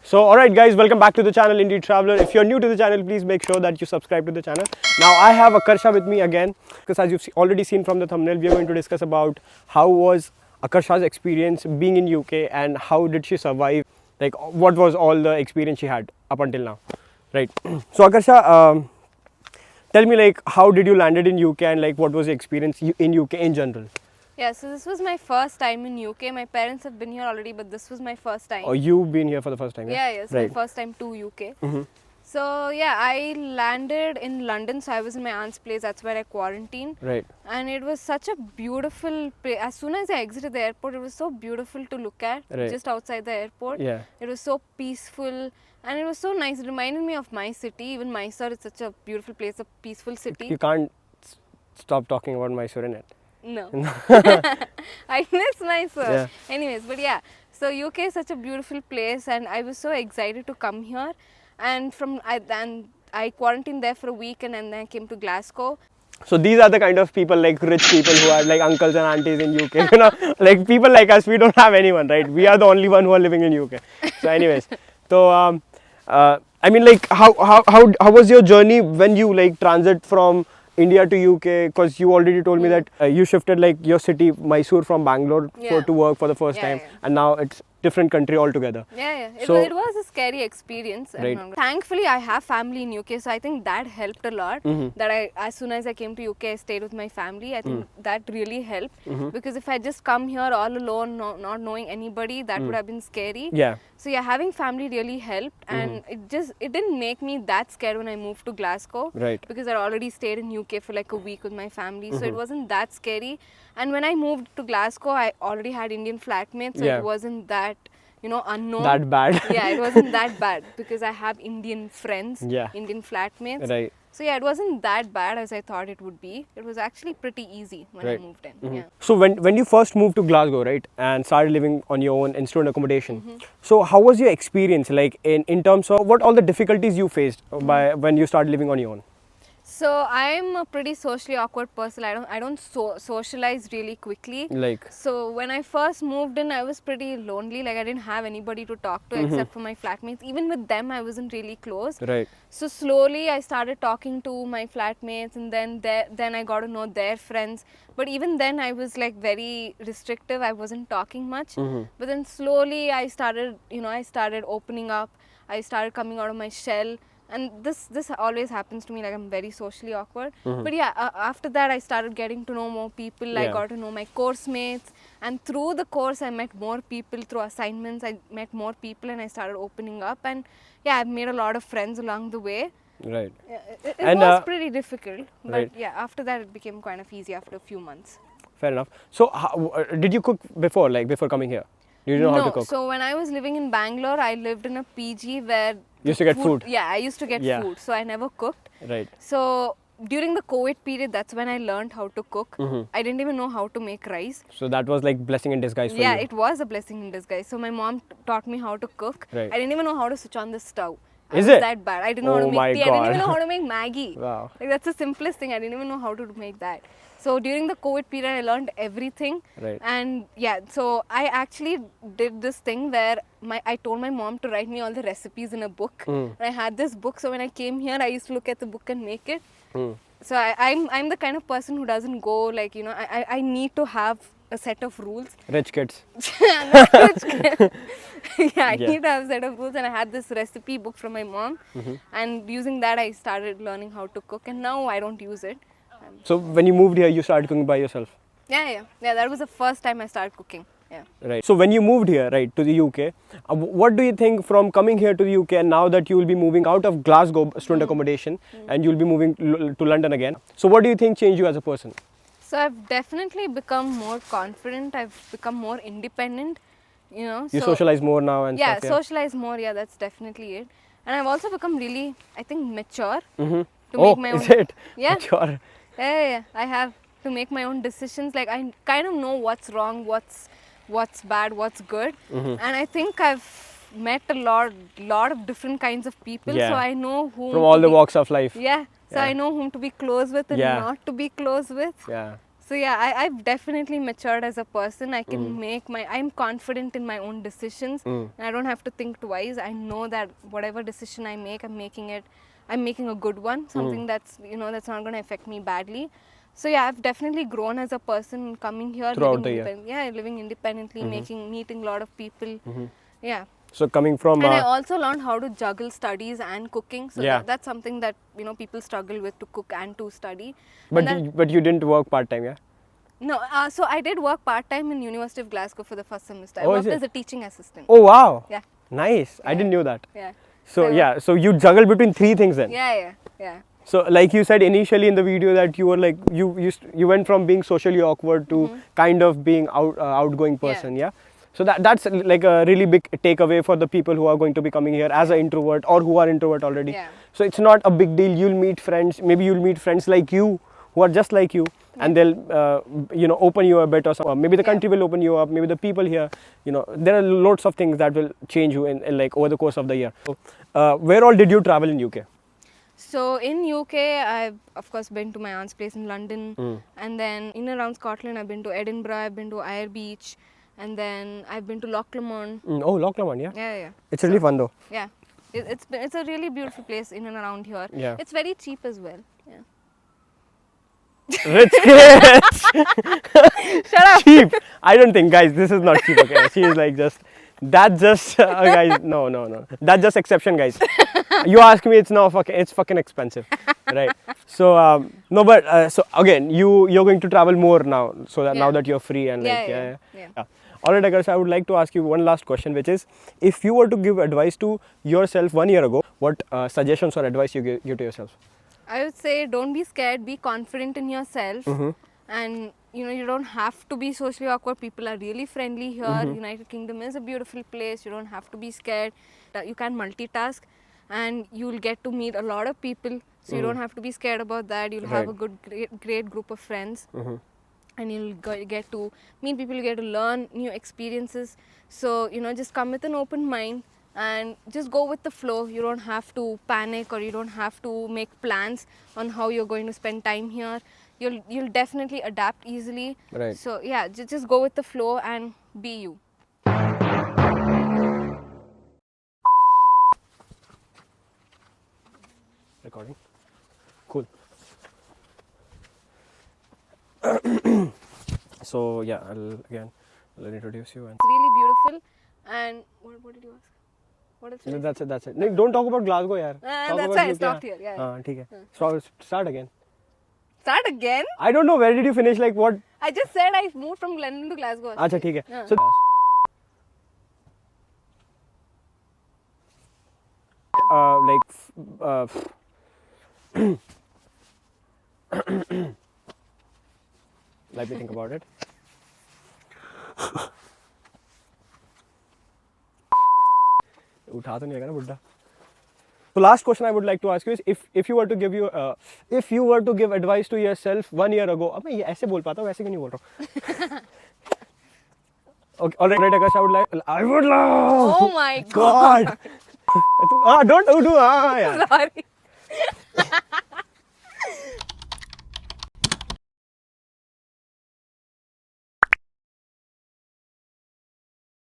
So alright guys, welcome back to the channel Indie Traveler. If you're new to the channel, please make sure that you subscribe to the channel. Now I have Akarsha with me again, because as you've already seen from the thumbnail, we are going to discuss about how was Akarsha's experience being in UK and how did she survive, like what was all the experience she had up until now, right? So Akarsha, tell me like how did you landed in UK and like what was the experience in UK in general? Yeah, so this was my first time in UK. My parents have been here already, but this was my first time. Oh, you've been here for the first time? Yeah, it's right. my first time to UK. So yeah, I landed in London. So I was in my aunt's place. That's where I quarantined. Right. And it was such a beautiful place. As soon as I exited the airport, it was so beautiful to look at. Right. Just outside the airport. Yeah. It was so peaceful. And it was so nice. It reminded me of my city. Even Mysore is such a beautiful place, a peaceful city. You can't stop talking about Mysore in it. No. I miss Mysore. Yeah. Anyways, but yeah. So UK is such a beautiful place and I was so excited to come here. And I quarantined there for a week and then I came to Glasgow. So these are the kind of people, like rich people who are like uncles and aunties in UK. You know, like people like us, we don't have anyone, right? We are the only one who are living in UK. So anyways, so I mean, like how was your journey when you like transit from India to UK? Because you already told me that you shifted like your city Mysore from Bangalore to work for the first time, and now it's different country altogether. It was a scary experience. Right. Thankfully, I have family in UK, so I think that helped a lot. That as soon as I came to UK, I stayed with my family. I think that really helped because if I just come here all alone, not knowing anybody, that would have been scary. Yeah. So yeah, having family really helped, and it didn't make me that scared when I moved to Glasgow. Right. Because I already stayed in UK for like a week with my family, so it wasn't that scary. And when I moved to Glasgow, I already had Indian flatmates, so it wasn't that, unknown. That bad. Yeah, it wasn't that bad because I have Indian friends, Indian flatmates. Right. So yeah, it wasn't that bad as I thought it would be. It was actually pretty easy when I moved in. Yeah. So when you first moved to Glasgow, right, and started living on your own in student accommodation, so how was your experience, like in terms of what all the difficulties you faced by when you started living on your own? So I'm a pretty socially awkward person. I don't socialize really quickly. Like. So when I first moved in, I was pretty lonely. Like I didn't have anybody to talk to except for my flatmates. Even with them, I wasn't really close. Right. So slowly I started talking to my flatmates, and then I got to know their friends. But even then I was like very restrictive. I wasn't talking much. But then slowly I started opening up. I started coming out of my shell. And this always happens to me, like I'm very socially awkward. But yeah, after that I started getting to know more people. I got to know my course mates, and through the course I met more people. Through assignments I met more people and I started opening up, and yeah, I've made a lot of friends along the way. Right. It was pretty difficult, but yeah, after that it became kind of easy after a few months. Fair enough. So did you cook before coming here? You didn't know how to cook? So when I was living in Bangalore, I lived in a PG where you used to get food. Yeah, I used to get food, so I never cooked. Right. So during the COVID period, that's when I learned how to cook. I didn't even know how to make rice. So that was like blessing in disguise for you. Yeah, it was a blessing in disguise. So my mom taught me how to cook. Right. I didn't even know how to switch on the stove. Is it that bad? I didn't know how to make tea. I didn't even know how to make Maggie. Wow. Like that's the simplest thing. I didn't even know how to make that. So during the COVID period, I learned everything. Right. And yeah, so I actually did this thing where I told my mom to write me all the recipes in a book. And I had this book, so when I came here, I used to look at the book and make it. So I'm the kind of person who doesn't go like, I need to have a set of rules. Rich kids. Rich kids. I need to have a set of rules, and I had this recipe book from my mom. And using that, I started learning how to cook, and now I don't use it. So when you moved here, you started cooking by yourself? Yeah, that was the first time I started cooking. Yeah. Right. So when you moved here, right, to the UK, what do you think from coming here to the UK and now that you will be moving out of Glasgow student accommodation and you'll be moving to London again? So what do you think changed you as a person? So I've definitely become more confident. I've become more independent. You socialize more now and stuff. Yeah, socialize more. Yeah, that's definitely it. And I've also become really, I think, mature to make my own. Is it? Yeah. Mature. Yeah. I have to make my own decisions. Like I kind of know what's wrong, what's bad, what's good, and I think I've met a lot of different kinds of people. So I know whom from all the walks of life. Yeah. So I know whom to be close with and not to be close with. Yeah. So yeah, I've definitely matured as a person. I can I'm confident in my own decisions. And I don't have to think twice. I know that whatever decision I make, I'm making a good one, something that's, that's not going to affect me badly. So yeah, I've definitely grown as a person coming here, Throughout the year. living independently, meeting a lot of people. Yeah. So coming from And I also learned how to juggle studies and cooking. So Yeah. that's something that, people struggle with, to cook and to study. but you didn't work part time, yeah? No, so I did work part-time in University of Glasgow for the first semester. I Oh, is worked it? as a teaching assistant. Oh wow. Yeah. Nice. I didn't know that. Yeah. So So- yeah, so you juggle between three things then. Yeah. So like you said initially in the video that you were like you went from being socially awkward to kind of being outgoing person, yeah. So that's like a really big takeaway for the people who are going to be coming here as an introvert or who are introvert already. Yeah. So it's not a big deal. You'll meet friends. Maybe you'll meet friends like you who are just like you, and they'll open you a bit, or something. Maybe the country will open you up. Maybe the people here, there are lots of things that will change you in like over the course of the year. So, where all did you travel in UK? So in UK, I've of course been to my aunt's place in London, and then in and around Scotland, I've been to Edinburgh, I've been to Ayr Beach, and then I've been to Loch Lomond. Oh, Loch Lomond, yeah. Yeah. It's really fun though. Yeah. It's a really beautiful place in and around here. Yeah. It's very cheap as well. Yeah. Rich kids. Shut up. Cheap. I don't think, guys, this is not cheap. Okay, she is like guys. No. That's just exception, guys. You ask me, it's fucking expensive, right? So no, but so again, you're going to travel more now. So that now that you're free and like Yeah. All right, Akash, I would like to ask you one last question, which is, if you were to give advice to yourself 1 year ago, what suggestions or advice you give to yourself? I would say don't be scared, be confident in yourself, and you don't have to be socially awkward. People are really friendly here. United Kingdom is a beautiful place. You don't have to be scared. You can multitask, and you'll get to meet a lot of people. So you don't have to be scared about that. You'll have a great group of friends, and you'll get to meet people. You get to learn new experiences. So just come with an open mind. And just go with the flow. You don't have to panic, or you don't have to make plans on how you're going to spend time here. You'll definitely adapt easily. Right. So yeah, just go with the flow and be you. Recording. Cool. So yeah, I'll introduce you. And It's really beautiful. And what did you ask? What else? no, that's it. Nick, don't talk about Glasgow, yaar. Talk That's about why I UK, stopped yeah. here. Yeah. ठीक है. So start again. Start again? I don't know, where did you finish? Like what? I just said I moved from London to Glasgow. अच्छा ठीक है. Yeah. So let me think about it. उठा तो नहीं ना बुड्ढा. So last question I would like to ask you is, if you were to give advice to yourself 1 year ago, अब मैं ये ऐसे बोल पाता हूँ, वैसे क्यों नहीं बोल रहा हूँ? Okay, all right, Akash, I would love. Oh my God. Don't do. Yeah. Sorry.